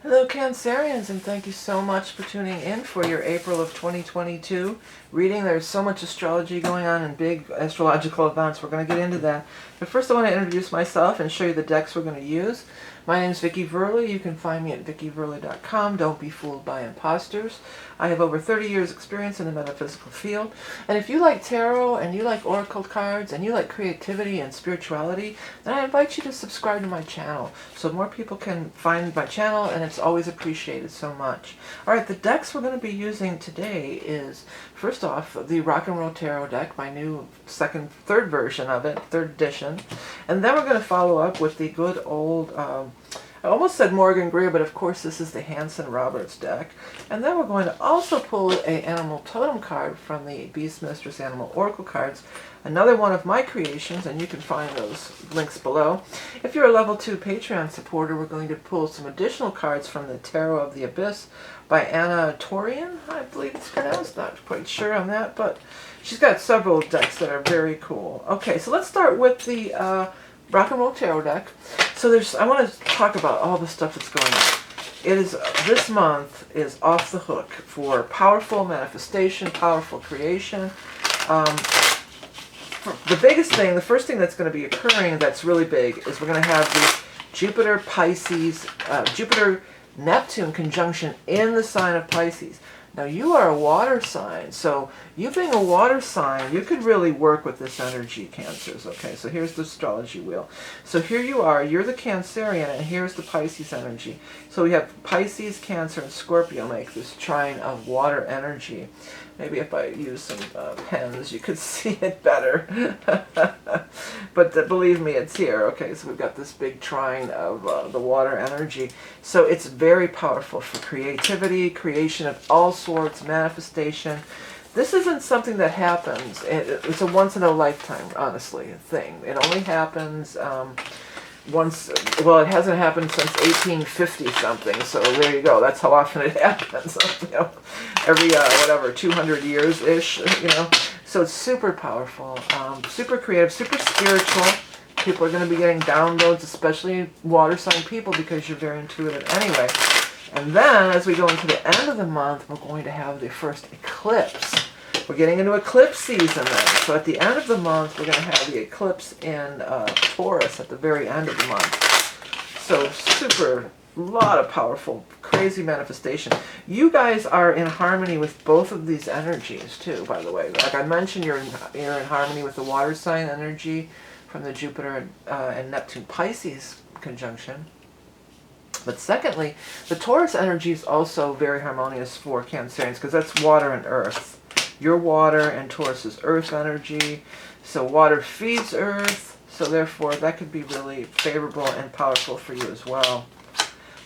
Hello Cancerians, and thank you so much for tuning in for your April of 2022 reading. There's so much astrology going on and big astrological events. We're going to get into that. But first I want to introduce myself and show you the decks we're going to use. My name is Vickieverlie. You can find me at vickieverlie.com. Don't be fooled by imposters. I have over 30 years experience in the metaphysical field. And if you like tarot and you like oracle cards and you like creativity and spirituality, then I invite you to subscribe to my channel so more people can find my channel, and it's always appreciated so much. Alright, the decks we're going to be using today is, first off, the Rock and Roll Tarot deck, my new third version of it, third edition. And then we're going to follow up with the good old, I almost said Morgan Greer, but of course this is the Hanson-Roberts deck. And then we're going to also pull an animal totem card from the Beast Mistress Animal Oracle cards. Another one of my creations, and you can find those links below. If you're a level 2 Patreon supporter, we're going to pull some additional cards from the Tarot of the Abyss by Anna Torian, I believe it's pronounced. Not quite sure on that, but she's got several decks that are very cool. Okay, so let's start with the Rock and Roll Tarot deck. So I want to talk about all the stuff that's going on. It is, this month is off the hook for powerful manifestation, powerful creation. The biggest thing, the first thing that's going to be occurring that's really big is we're going to have the Jupiter Neptune conjunction in the sign of Pisces. Now you are a water sign, so you being a water sign, you could really work with this energy, Cancers. Okay, so here's the astrology wheel. So here you are, you're the Cancerian, and here's the Pisces energy. So we have Pisces, Cancer, and Scorpio make this trine of water energy. Maybe if I use some pens, you could see it better. But believe me, it's here. Okay, so we've got this big trine of the water energy. So it's very powerful for creativity, creation of all sorts, manifestation. This isn't something that happens. It's a once-in-a-lifetime, honestly, thing. It only happens once. Well, it hasn't happened since 1850 something, so there you go. That's how often it happens. You know, every whatever 200 years ish, you know. So it's super powerful, super creative, super spiritual. People are going to be getting downloads, especially water sign people, because you're very intuitive anyway. And then as we go into the end of the month, we're going to have the first eclipse. We're getting into eclipse season then. So at the end of the month, we're going to have the eclipse in Taurus at the very end of the month. So super, lot of powerful, crazy manifestation. You guys are in harmony with both of these energies too, by the way. Like I mentioned, you're in harmony with the water sign energy from the Jupiter and Neptune Pisces conjunction. But secondly, the Taurus energy is also very harmonious for Cancerians because that's water and earth. You're water and Taurus is earth energy. So water feeds earth. So therefore that could be really favorable and powerful for you as well.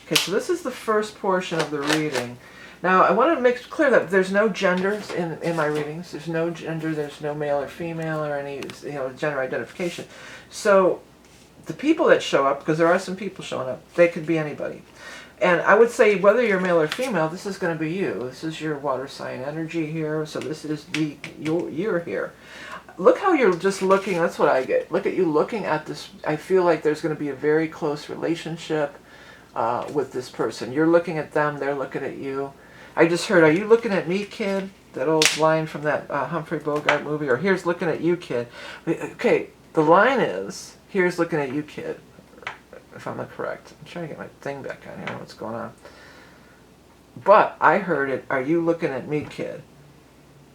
Okay, so this is the first portion of the reading. Now I want to make clear that there's no genders in my readings. There's no gender, there's no male or female or any gender identification. So the people that show up, because there are some people showing up, they could be anybody. And I would say whether you're male or female, this is going to be you. This is your water sign energy here. So this is you're here. Look how you're just looking. That's what I get. Look at you looking at this. I feel like there's going to be a very close relationship with this person. You're looking at them. They're looking at you. I just heard, "Are you looking at me, kid?" That old line from that Humphrey Bogart movie. Or "Here's looking at you, kid." Okay, the line is, "Here's looking at you, kid." If I'm not correct. I'm trying to get my thing back on here. I don't know what's going on. But I heard it, "Are you looking at me, kid?"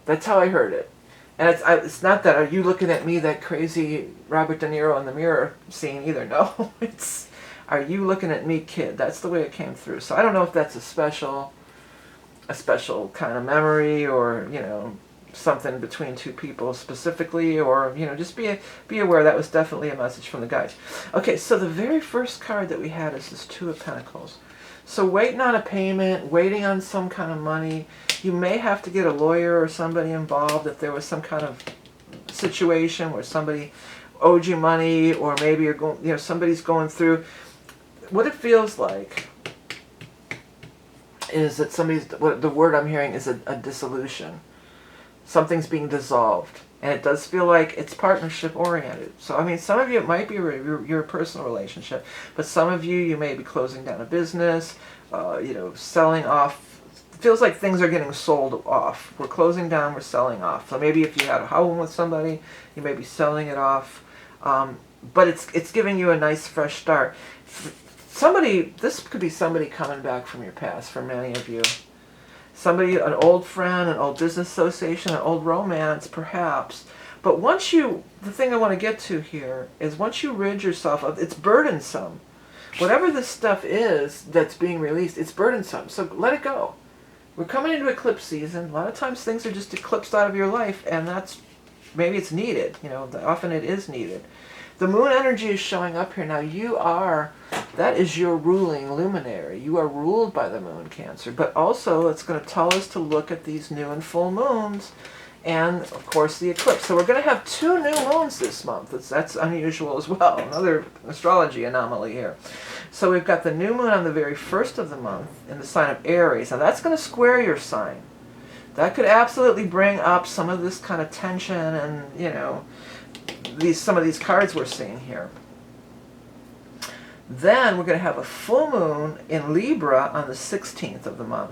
That's how I heard it. And it's not that, "Are you looking at me," that crazy Robert De Niro in the mirror scene either. No, it's, "Are you looking at me, kid?" That's the way it came through. So I don't know if that's a special kind of memory, or something between two people specifically, or just be aware that was definitely a message from the guides. Okay, so the very first card that we had is this Two of Pentacles. So waiting on a payment, waiting on some kind of money. You may have to get a lawyer or somebody involved if there was some kind of situation where somebody owed you money, or maybe you're going, somebody's going through. What it feels like is that the word I'm hearing is a dissolution. Something's being dissolved. And it does feel like it's partnership oriented. So, I mean, some of you, it might be your personal relationship, but some of you may be closing down a business, you know, selling off. It feels like things are getting sold off. We're closing down, we're selling off. So maybe if you had a home with somebody, you may be selling it off. But it's giving you a nice fresh start. Somebody, this could be somebody coming back from your past for many of you. Somebody, an old friend, an old business association, an old romance, perhaps. But once you, the thing I want to get to here is once you rid yourself of, it's burdensome. Whatever this stuff is that's being released, it's burdensome. So let it go. We're coming into eclipse season. A lot of times things are just eclipsed out of your life, and that's, maybe it's needed. You know, often it is needed. The moon energy is showing up here. Now you are, that is your ruling luminary. You are ruled by the moon, Cancer. But also it's going to tell us to look at these new and full moons and, of course, the eclipse. So we're going to have 2 new moons this month. That's unusual as well. Another astrology anomaly here. So we've got the new moon on the very first of the month in the sign of Aries. Now that's going to square your sign. That could absolutely bring up some of this kind of tension and, you know, some of these cards we're seeing here. Then we're going to have a full moon in Libra on the 16th of the month.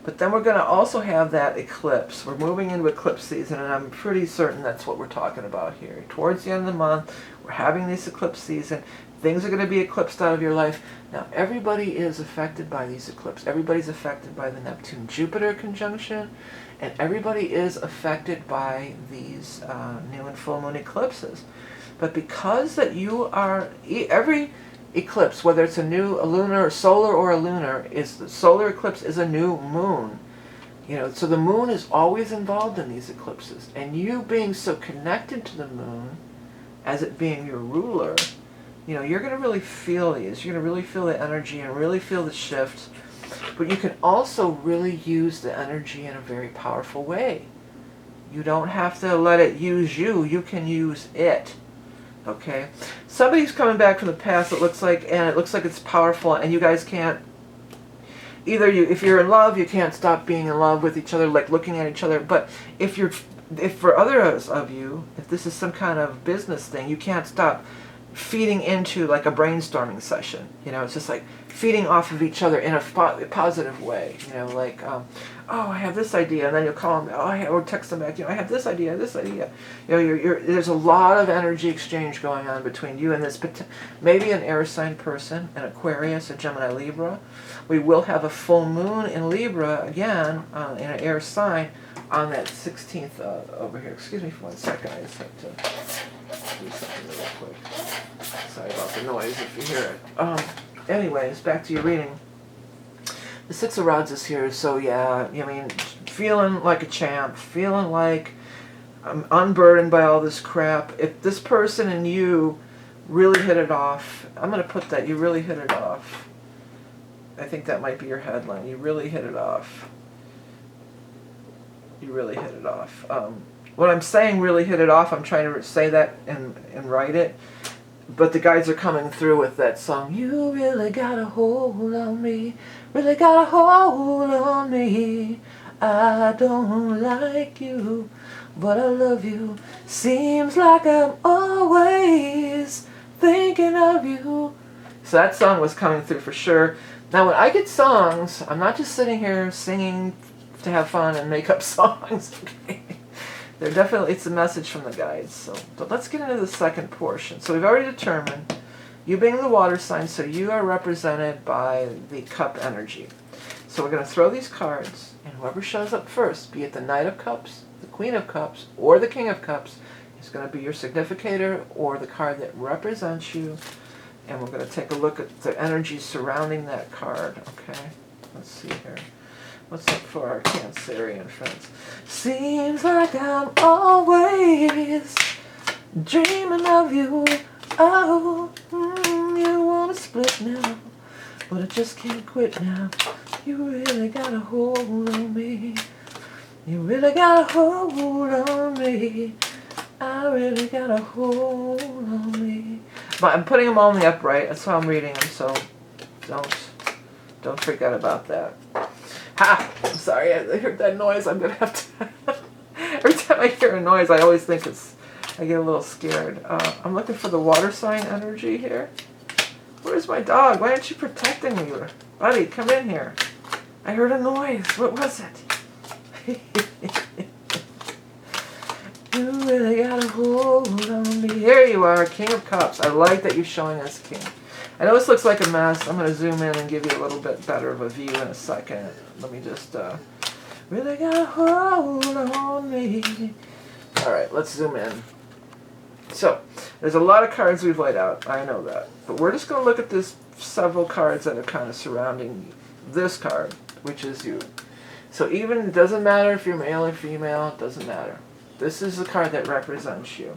But then we're going to also have that eclipse. We're moving into eclipse season, and I'm pretty certain that's what we're talking about here. Towards the end of the month, we're having this eclipse season. Things are going to be eclipsed out of your life. Now, everybody is affected by these eclipses. Everybody's affected by the Neptune-Jupiter conjunction, and everybody is affected by these new and full moon eclipses. But because that you are, every eclipse, whether it's a lunar, or solar, or a lunar, is the solar eclipse is a new moon. You know, so the moon is always involved in these eclipses, and you being so connected to the moon, as it being your ruler, you know, you're going to really feel these. You're going to really feel the energy and really feel the shift. But you can also really use the energy in a very powerful way. You don't have to let it use you. You can use it. Okay? Somebody's coming back from the past, it looks like, and it looks like it's powerful, and you guys can't, if you're in love, you can't stop being in love with each other, like looking at each other. But if for others of you, if this is some kind of business thing, you can't stop feeding into like a brainstorming session. You know, it's just like feeding off of each other in a positive way. You know, like, oh, I have this idea, and then you'll call them, or text them back, you know, I have this idea, this idea. You know, there's a lot of energy exchange going on between you and this, maybe an air sign person, an Aquarius, a Gemini, Libra. We will have a full moon in Libra, again, in an air sign, on that 16th over here. Excuse me for 1 second, I just have to do something real quick. Sorry about the noise if you hear it. Anyways, back to your reading. The 6 of Rods is here, so yeah, I mean, feeling like a champ, feeling like I'm unburdened by all this crap. If this person and you really hit it off, I'm going to put that, you really hit it off. I think that might be your headline. You really hit it off. You really hit it off. When I'm saying really hit it off, I'm trying to say that and write it. But the guides are coming through with that song. You really got a hold on me. Really got a hold on me. I don't like you, but I love you. Seems like I'm always thinking of you. So that song was coming through for sure. Now when I get songs, I'm not just sitting here singing to have fun and make up songs. Okay? They're definitely, it's a message from the guides. So let's get into the second portion. So we've already determined, you being the water sign, so you are represented by the cup energy. So we're going to throw these cards, and whoever shows up first, be it the Knight of Cups, the Queen of Cups, or the King of Cups, is going to be your significator or the card that represents you. And we're going to take a look at the energy surrounding that card. Okay, let's see here. What's up for our Cancerian friends? Seems like I'm always dreaming of you. Oh, you wanna split now, but I just can't quit now. You really got a hold on me. You really got a hold on me. I really got a hold on me. But I'm putting them all in the upright. That's how I'm reading them, so don't forget about that. Ha! I'm sorry, I heard that noise. I'm going to have to... Every time I hear a noise, I always think I get a little scared. I'm looking for the water sign energy here. Where's my dog? Why aren't you protecting me? Buddy, come in here. I heard a noise. What was it? You really gotta hold on me. Here you are, King of Cups. I like that you're showing us King. I know this looks like a mess. I'm going to zoom in and give you a little bit better of a view in a second. Let me just, really gotta hold on me. Alright, let's zoom in. So, there's a lot of cards we've laid out. I know that. But we're just going to look at this several cards that are kind of surrounding this card, which is you. So even, it doesn't matter if you're male or female, it doesn't matter. This is the card that represents you.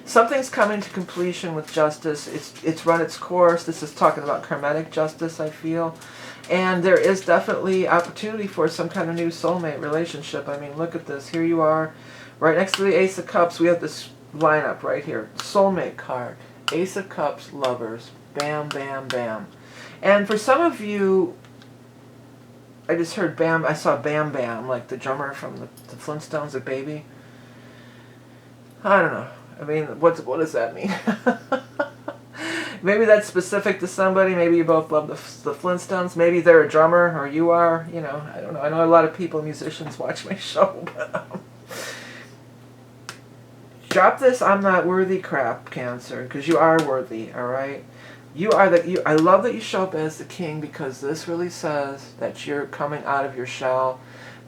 Something's coming to completion with justice. It's run its course. This is talking about karmatic justice, I feel. And there is definitely opportunity for some kind of new soulmate relationship. I mean, look at this. Here you are. Right next to the Ace of Cups, we have this lineup right here. Soulmate card. Ace of Cups, lovers. Bam, bam, bam. And for some of you, I just heard Bam. I saw Bam Bam, like the drummer from the Flintstones, a baby. I don't know. I mean, what does that mean? Maybe that's specific to somebody. Maybe you both love the Flintstones. Maybe they're a drummer, or you are. You know, I don't know. I know a lot of people, musicians, watch my show. But, drop this "I'm not worthy" crap, Cancer, because you are worthy. All right. You are I love that you show up as the king, because this really says that you're coming out of your shell,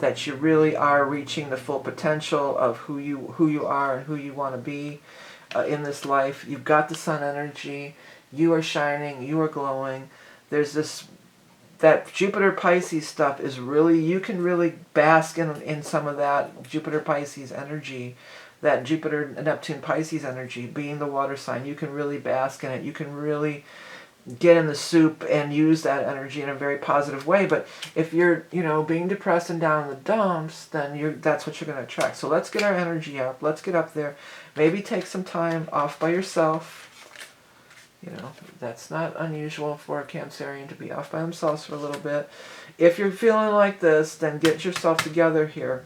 that you really are reaching the full potential of who you are and who you want to be in this life. You've got the sun energy. You are shining. You are glowing. There's that Jupiter Pisces stuff is really, you can really bask in some of that Jupiter Pisces energy, that Jupiter Neptune Pisces energy, being the water sign. You can really bask in it. You can really get in the soup and use that energy in a very positive way. But if you're, being depressed and down in the dumps, then that's what you're going to attract. So let's get our energy up. Let's get up there. Maybe take some time off by yourself. That's not unusual for a Cancerian to be off by themselves for a little bit. If you're feeling like this, then get yourself together here.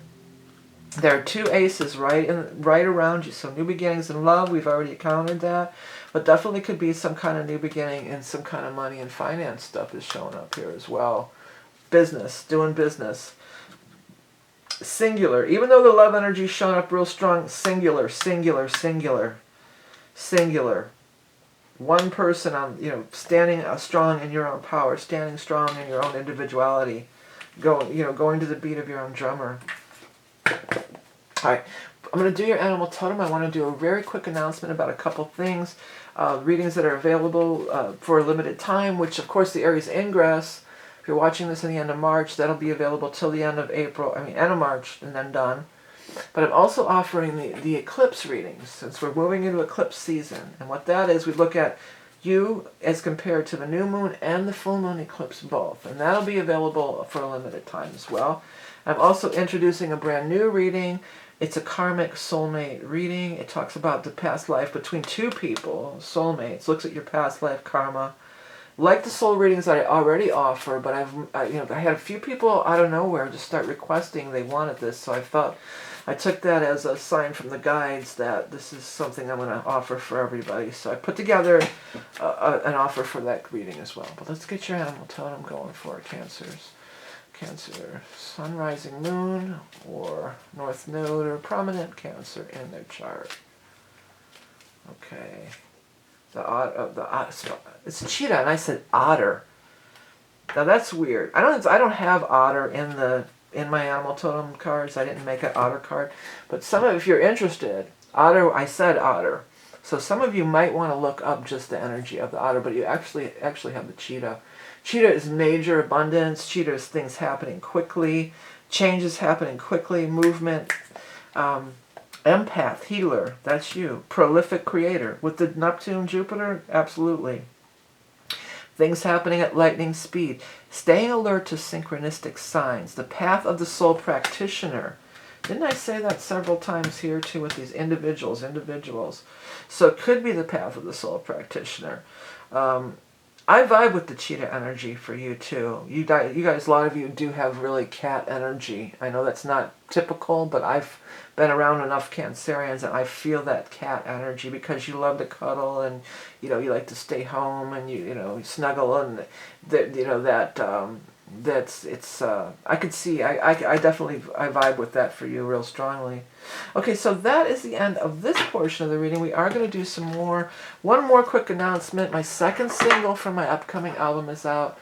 There are two aces right around you. So new beginnings in love, we've already counted that. But definitely could be some kind of new beginning, and some kind of money and finance stuff is showing up here as well. Business, doing business. Singular. Even though the love energy is showing up real strong, singular, singular, singular, singular. One person on, standing strong in your own power, standing strong in your own individuality, going to the beat of your own drummer. All right, I'm going to do your animal totem. I want to do a very quick announcement about a couple things. Readings that are available for a limited time, which of course the Aries Ingress, if you're watching this in the end of March, that'll be available till the end of end of March, and then done. But I'm also offering the eclipse readings, since we're moving into eclipse season. And what that is, we look at you as compared to the new moon and the full moon eclipse both. And that'll be available for a limited time as well. I'm also introducing a brand new reading. It's a karmic soulmate reading. It talks about the past life between two people, soulmates, looks at your past life karma. Like the soul readings that I already offer, but I had a few people out of nowhere just start requesting they wanted this, so I took that as a sign from the guides that this is something I'm going to offer for everybody. So I put together an offer for that reading as well. But let's get your animal totem going for it, Cancers. Cancer, sun, rising, moon, or north node, or prominent Cancer in their chart. Okay. It's cheetah, and I said otter. Now that's weird. I don't have otter in my animal totem cards. I didn't make an otter card, but if you're interested, otter. I said otter. So some of you might want to look up just the energy of the otter, but you actually have the cheetah. Cheetah is major abundance. Cheetah is things happening quickly, changes happening quickly, movement. Empath, healer, that's you. Prolific creator. With the Neptune, Jupiter, absolutely. Things happening at lightning speed. Staying alert to synchronistic signs. The path of the soul practitioner. Didn't I say that several times here too with these individuals? So it could be the path of the soul practitioner. I vibe with the cheetah energy for you too. You guys, a lot of you do have really cat energy. I know that's not typical, but I've been around enough Cancerians and I feel that cat energy because you love to cuddle and you like to stay home and you snuggle and that I could see I definitely I vibe with that for you real strongly. Okay, so that is the end of this portion of the reading. We are going to do one more quick announcement. My second single from my upcoming album is out.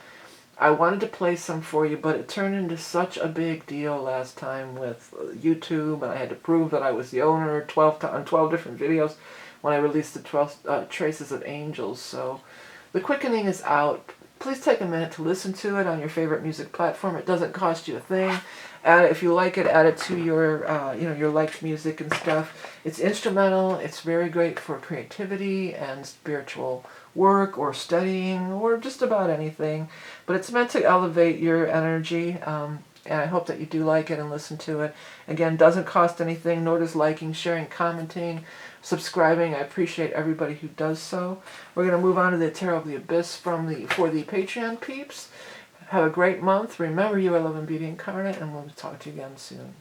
I wanted to play some for you, but it turned into such a big deal last time with YouTube, and I had to prove that I was the owner on 12 different videos when I released the 12 Traces of Angels. So the quickening is out. Please take a minute to listen to it on your favorite music platform. It doesn't cost you a thing. If you like it, add it to your your liked music and stuff. It's instrumental. It's very great for creativity and spiritual work or studying or just about anything. But it's meant to elevate your energy. And I hope that you do like it and listen to it. Again, doesn't cost anything, nor does liking, sharing, commenting, subscribing. I appreciate everybody who does so. We're going to move on to the Tarot of the Abyss for the Patreon peeps. Have a great month. Remember, you are love and beauty incarnate, and we'll talk to you again soon.